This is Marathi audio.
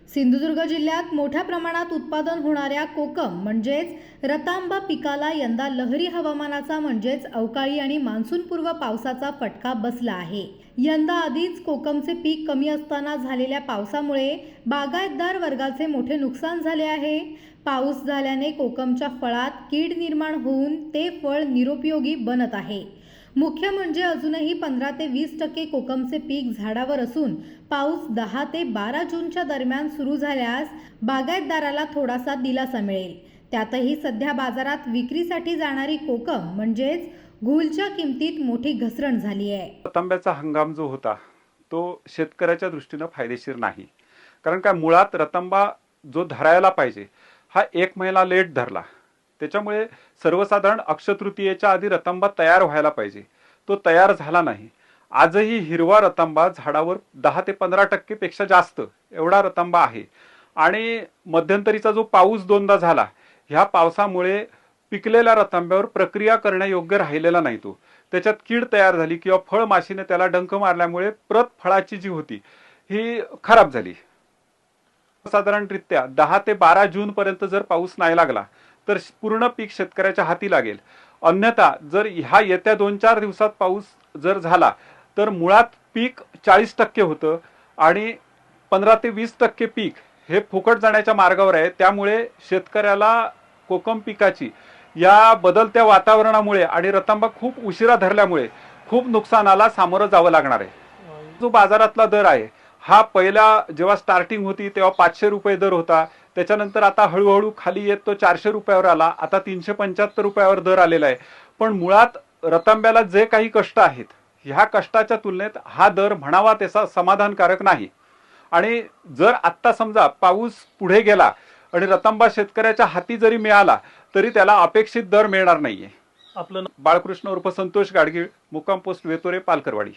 सिंधुदुर्ग जिल्ह्यात मोठ्या प्रमाणात उत्पादन होणाऱ्या कोकम म्हणजेच रतांबा पिकाला यंदा लहरी हवामानाचा म्हणजेच अवकाळी आणि मान्सूनपूर्व पावसाचा फटका बसला आहे। यंदा आधीच कोकमचे पीक कमी असताना झालेल्या पावसामुळे बागायतदार वर्गाचे मोठे नुकसान झाले आहे। पाऊस झाल्याने कोकमच्या फळात कीड निर्माण होऊन ते फळ निरुपयोगी बनत आहे। मुख्य म्हणजे अजूनही 15 ते 20% कोकमचे पीक झाडावर असून पाऊस 10 ते 12 जूनच्या दरम्यान सुरू झाल्यास बागायतदाराला थोडासा दिलासा मिळेल। त्यातही सध्या बाजारात विक्रीसाठी जाणारी कोकम म्हणजेच घुलच्या किमतीत मोठी घसरण झाली आहे। रतांब्याचा हंगाम जो होता तो शेतकऱ्याच्या दृष्टीने फायदेशीर नाही, कारण काय मुळात रतांबा जो धरायला पाहिजे हा 1 महिना लेट धरला। त्याच्यामुळे सर्वसाधारण अक्षतृतीयेच्या आधी रतांबा तयार व्हायला पाहिजे, तो तयार झाला नाही। आजही हिरवा रतांबा झाडावर 10 ते 15% पेक्षा जास्त एवढा रतांबा आहे। आणि मध्यंतरीचा जो पाऊस दोनदा झाला, ह्या पावसामुळे पिकलेल्या रतांब्यावर प्रक्रिया करण्यायोग्य राहिलेला नाही। तो त्याच्यात कीड तयार झाली किंवा फळमाशीने त्याला डंक मारल्यामुळे प्रत फळाची जी होती ही खराब झाली। साधारणरित्या 10 ते 12 जून पर्यंत जर पाऊस नाही लागला तर पूर्ण पीक शेतकऱ्याच्या हाती लागेल। अन्यथा जर ह्या येत्या 2-4 दिवसात पाऊस जर झाला तर मुळात पीक 40% होतं आणि 15 ते 20% पीक हे फुकट जाण्याच्या मार्गावर आहे। त्यामुळे शेतकऱ्याला कोकम पिकाची या बदलत्या वातावरणामुळे आणि रतांबा खूप उशिरा धरल्यामुळे खूप नुकसानाला सामोरं जावं लागणार आहे। जो बाजारातला दर आहे हा पहिला जेव्हा स्टार्टिंग होती तेव्हा 500 रुपये दर होता, त्याच्यानंतर आता हळूहळू खाली येत तो 400 रुपयावर आला, आता 375 रुपयावर दर आलेला आहे। पण मुळात रतांब्याला जे काही कष्ट आहेत ह्या कष्टाच्या तुलनेत हा दर म्हणावा तसा समाधानकारक नाही। आणि जर आत्ता समजा पाऊस पुढे गेला आणि रतांबा शेतकऱ्याच्या हाती जरी मिळाला तरी त्याला अपेक्षित दर मिळणार नाहीये। आपलं बाळकृष्ण उर्फ संतोष गाडगीळ, मुक्काम पोस्ट वेतोरे, पालकरवाडी।